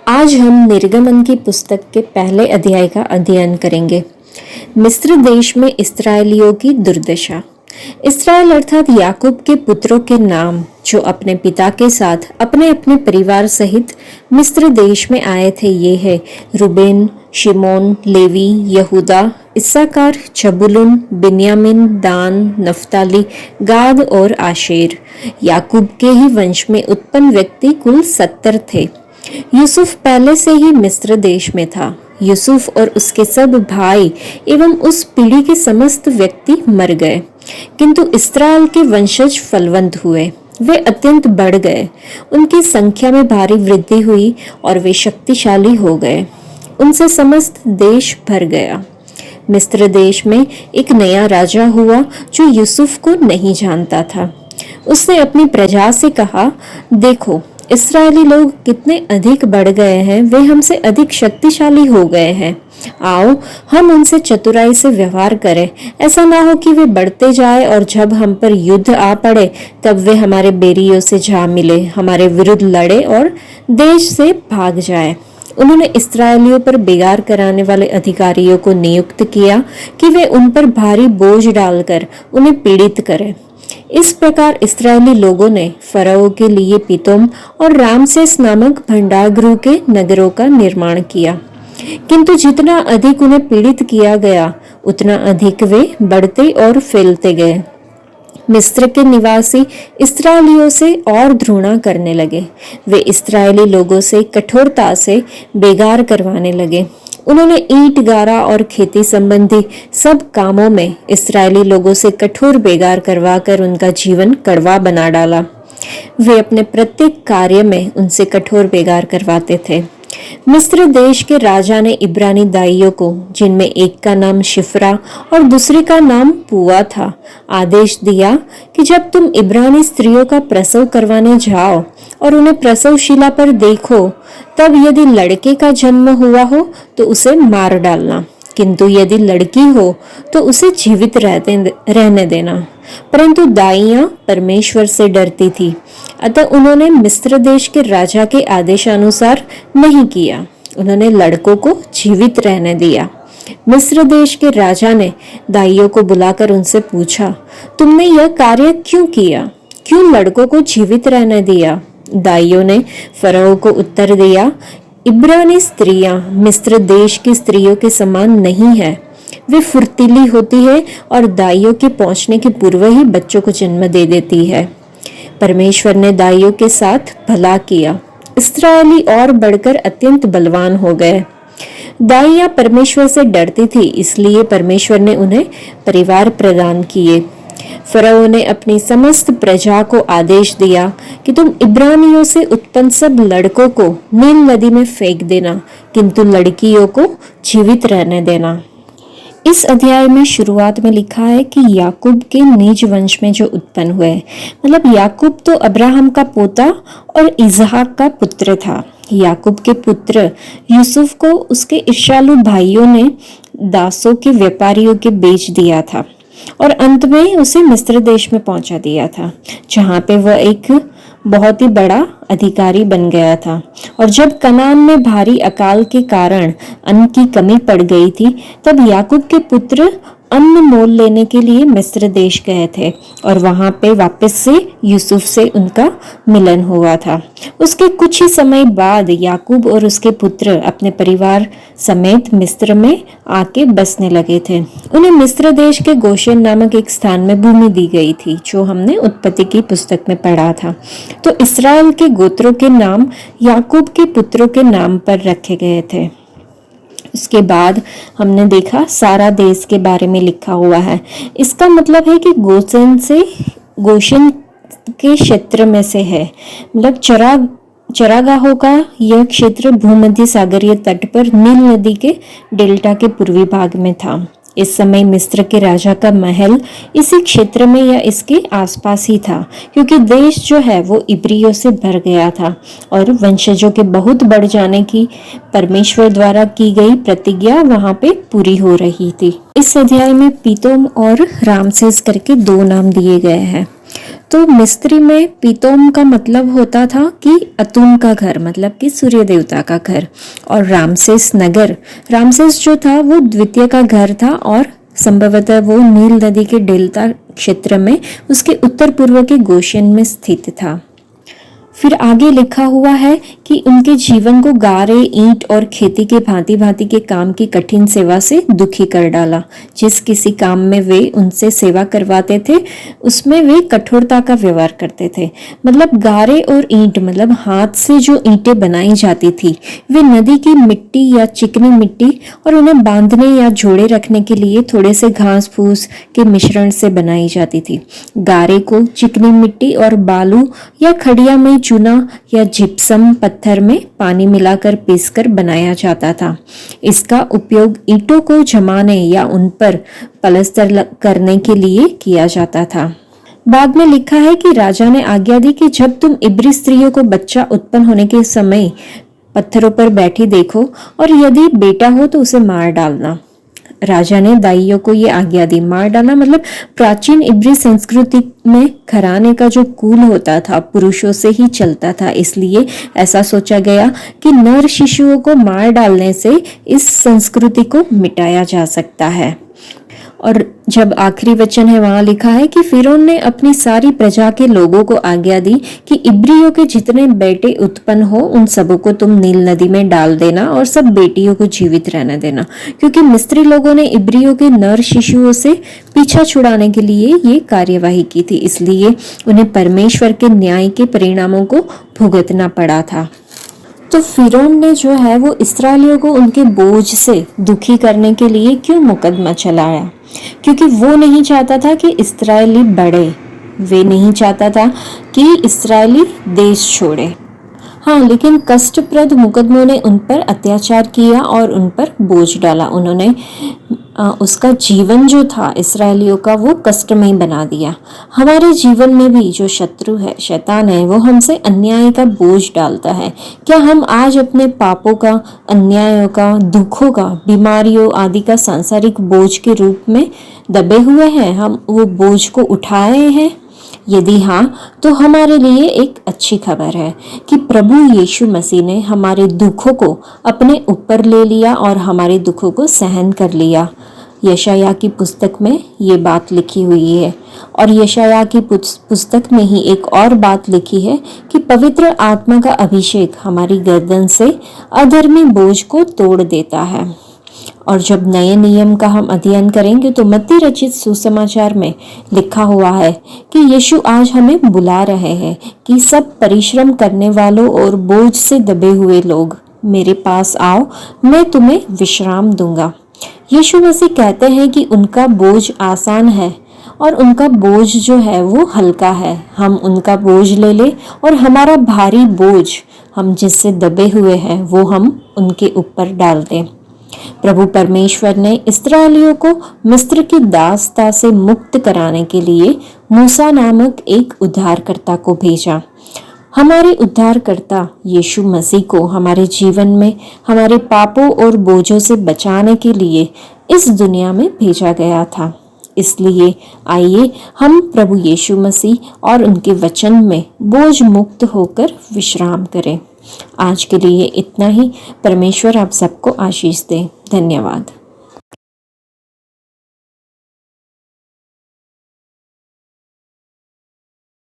आज हम निर्गमन की पुस्तक के पहले अध्याय का अध्ययन करेंगे। मिस्र देश में इस्राएलियों की दुर्दशा। इस्राएल अर्थात याकूब के पुत्रों के नाम जो अपने पिता के साथ अपने अपने परिवार सहित मिस्र देश में आए थे ये है रूबेन, शिमोन, लेवी, यहूदा, इस्साकार, जबूलून, बिन्यामीन, दान, नफ्ताली, गाद और आशेर। याकूब के ही वंश में उत्पन्न व्यक्ति कुल 70 थे। यूसुफ पहले से ही मिस्र देश में था। यूसुफ और उसके सब भाई एवं उस पीढ़ी के समस्त व्यक्ति मर गए, किंतु इस्राएल के वंशज फलवंत हुए। वे अत्यंत बढ़ गए, उनकी संख्या में भारी वृद्धि हुई और वे शक्तिशाली हो गए। उनसे समस्त देश भर गया। मिस्र देश में एक नया राजा हुआ जो यूसुफ को नहीं जानता था। उसने अपनी प्रजा से कहा, देखो इस्राएली लोग कितने अधिक बढ़ गए हैं, वे हमसे अधिक शक्तिशाली हो गए हैं। आओ हम उनसे चतुराई से व्यवहार करें, ऐसा ना हो कि वे बढ़ते जाए और जब हम पर युद्ध आ पड़े तब वे हमारे बैरियों से जा मिले, हमारे विरुद्ध लड़े और देश से भाग जाए। उन्होंने इस्राएलियों पर बेगार कराने वाले अधिकारियों को नियुक्त किया कि वे उन पर भारी बोझ डालकर उन्हें पीड़ित करें। इस प्रकार इस्राएली लोगों ने फराओ के लिए पितोम और रामसेस नामक भंडारगृह के नगरों का निर्माण किया, किंतु जितना अधिक उन्हें पीड़ित किया गया उतना अधिक वे बढ़ते और फैलते गए। मिस्र के निवासी इस्राएलियों से और घृणा करने लगे। वे इस्राएली लोगों से कठोरता से बेगार करवाने लगे। उन्होंने ईंट गारा और खेती संबंधी सब कामों में इस्राएली लोगों से कठोर बेगार करवाकर उनका जीवन कड़वा बना डाला। वे अपने प्रत्येक कार्य में उनसे कठोर बेगार करवाते थे। मिस्र देश के राजा ने इब्रानी दाइयों को, जिनमें एक का नाम शिफ्रा और दूसरे का नाम पुआ था, आदेश दिया कि जब तुम इब्रानी स्त्रियों का प्रसव करवाने जाओ और उन्हें प्रसवशिला पर देखो, तब यदि लड़के का जन्म हुआ हो तो उसे मार डालना, किंतु यदि लड़की हो तो उसे जीवित रहने देना। परंतु दाइयां परमेश्वर से डरती थी, अतः उन्होंने मिस्र देश के राजा के आदेशानुसार नहीं किया। उन्होंने लड़कों को जीवित रहने दिया। मिस्र देश के राजा ने दाइयों को बुलाकर उनसे पूछा, तुमने यह कार्य क्यों किया? क्यों लड़कों को जीवित रहने दिया? दाइयों ने फराओ को उत्तर दिया, इब्रानी स्त्रियां मिस्र देश की स्त्रियों के समान नहीं है। वे फुर्तीली होती है और दाइयों के पहुंचने के पूर्व ही बच्चों को जन्म दे देती है। परमेश्वर ने दाइयों के साथ भला किया। इस्राएली और बढ़कर अत्यंत बलवान हो गए। दाइयां परमेश्वर से डरती थी, इसलिए परमेश्वर ने उन्हें परिवार प्रदान किए। फराओ ने अपनी समस्त प्रजा को आदेश दिया कि तुम इब्रानियों से उत्पन्न सब लड़कों को नील नदी में फेंक देना, किंतु लड़कियों को जीवित रहने देना। इस अध्याय में शुरुआत में लिखा है कि याकूब के निज वंश में जो उत्पन्न हुए, मतलब याकूब तो अब्राहम का पोता और इसहाक का पुत्र था। याकूब के पुत्र यूसुफ को उसके ईर्ष्यालु भाइयों ने दासों के व्यापारियों के बेच दिया था और अंत में उसे मिस्र देश में पहुंचा दिया था, जहां पे वह एक बहुत ही बड़ा अधिकारी बन गया था। और जब कनान में भारी अकाल के कारण अन्न की कमी पड़ गई थी, तब याकूब के पुत्र अन्न मोल लेने के लिए मिस्र देश गए थे और वहां पे वापस से यूसुफ से उनका मिलन हुआ था। उसके कुछ ही समय बाद याकूब और उसके पुत्र अपने परिवार समेत मिस्र में आके बसने लगे थे। उन्हें मिस्र देश के गोशेन नामक एक स्थान में भूमि दी गई थी, जो हमने उत्पत्ति की पुस्तक में पढ़ा था। तो इस्राएल के गोत्रों के नाम याकूब के पुत्रों के नाम पर रखे गए थे। उसके बाद हमने देखा सारा देश के बारे में लिखा हुआ है। इसका मतलब है कि गोशेन के क्षेत्र में से है, मतलब चरागाहों का यह क्षेत्र भूमध्य सागरीय तट पर नील नदी के डेल्टा के पूर्वी भाग में था। इस समय मिस्र के राजा का महल इसी क्षेत्र में या इसके आसपास ही था, क्योंकि देश जो है वो इब्रियों से भर गया था और वंशजों के बहुत बढ़ जाने की परमेश्वर द्वारा की गई प्रतिज्ञा वहां पे पूरी हो रही थी। इस अध्याय में पीतोम और रामसेस करके दो नाम दिए गए हैं। तो मिस्री में पीतोम का मतलब होता था कि अतुम का घर, मतलब कि सूर्य देवता का घर। और रामसेस नगर, रामसेस जो था वो द्वितीय का घर था और संभवतः वो नील नदी के डेल्टा क्षेत्र में उसके उत्तर पूर्व के गोशेन में स्थित था। फिर आगे लिखा हुआ है कि उनके जीवन को गारे, ईंट और खेती के भांति भांति के काम की कठिन सेवा से दुखी कर डाला। जिस किसी काम में वे उनसे सेवा करवाते थे उसमें वे कठोरता का व्यवहार करते थे। मतलब गारे और ईंट मतलब हाथ से जो ईंटें बनाई जाती थी वे नदी की मिट्टी या चिकनी मिट्टी और उन्हें बांधने या जोड़े रखने के लिए थोड़े से घास फूस के मिश्रण से बनाई जाती थी। गारे को चिकनी मिट्टी और बालू या खड़िया में चूना या जिप्सम पत्थर में पानी मिलाकर पीसकर बनाया जाता था। इसका उपयोग ईंटों को जमाने या उन पर पलस्तर करने के लिए किया जाता था। बाद में लिखा है कि राजा ने आज्ञा दी कि जब तुम इब्री स्त्रियों को बच्चा उत्पन्न होने के समय पत्थरों पर बैठी देखो और यदि बेटा हो तो उसे मार डालना। राजा ने दाइयों को ये आज्ञा दी। मार डालना मतलब प्राचीन इब्री संस्कृति में घराने का जो कुल होता था पुरुषों से ही चलता था, इसलिए ऐसा सोचा गया कि नर शिशुओं को मार डालने से इस संस्कृति को मिटाया जा सकता है। और जब आखिरी वचन है वहां लिखा है कि फिरौन ने अपनी सारी प्रजा के लोगों को आज्ञा दी कि इब्रियों के जितने बेटे उत्पन्न हो उन सबों को तुम नील नदी में डाल देना और सब बेटियों को जीवित रहने देना, क्योंकि मिस्री लोगों ने इब्रियों के नर शिशुओं से पीछा छुड़ाने के लिए ये कार्यवाही की थी, इसलिए उन्हें परमेश्वर के न्याय के परिणामों को भुगतना पड़ा था। तो फिरौन ने जो है वो इस्राएलियों को उनके बोझ से दुखी करने के लिए क्यों मुकदमा चलाया? क्योंकि वो नहीं चाहता था कि इस्राएली बढ़े, वे नहीं चाहता था कि इस्राएली देश छोड़े। हाँ, लेकिन कष्टप्रद मुकदमों ने उन पर अत्याचार किया और उन पर बोझ डाला। उन्होंने उसका जीवन जो था इस्राएलियों का वो कष्टमय बना दिया। हमारे जीवन में भी जो शत्रु है, शैतान है, वो हमसे अन्याय का बोझ डालता है। क्या हम आज अपने पापों का, अन्यायों का, दुखों का, बीमारियों आदि का सांसारिक बोझ के रूप में दबे हुए हैं? हम वो बोझ को उठाए हैं? यदि हाँ, तो हमारे लिए एक अच्छी खबर है कि प्रभु यीशु मसीह ने हमारे दुखों को अपने ऊपर ले लिया और हमारे दुखों को सहन कर लिया। यशायाह की पुस्तक में ये बात लिखी हुई है। और यशायाह की पुस्तक में ही एक और बात लिखी है कि पवित्र आत्मा का अभिषेक हमारी गर्दन से अधर्मी बोझ को तोड़ देता है। और जब नए नियम का हम अध्ययन करेंगे तो मत्ती रचित सुसमाचार में लिखा हुआ है कि यीशु आज हमें बुला रहे हैं कि सब परिश्रम करने वालों और बोझ से दबे हुए लोग मेरे पास आओ, मैं तुम्हें विश्राम दूंगा। यीशु मसीह कहते हैं कि उनका बोझ आसान है और उनका बोझ जो है वो हल्का है। हम उनका बोझ ले लें और हमारा भारी बोझ हम जिससे दबे हुए हैं वो हम उनके ऊपर डाल दें। प्रभु परमेश्वर ने इस्राएलियों को मिस्र की दासता से मुक्त कराने के लिए मूसा नामक एक उद्धारकर्ता को भेजा। हमारे उद्धारकर्ता यीशु मसीह को हमारे जीवन में हमारे पापों और बोझों से बचाने के लिए इस दुनिया में भेजा गया था। इसलिए आइए हम प्रभु यीशु मसीह और उनके वचन में बोझ मुक्त होकर विश्राम करें। आज के लिए इतना ही। परमेश्वर आप सबको आशीष दे। धन्यवाद।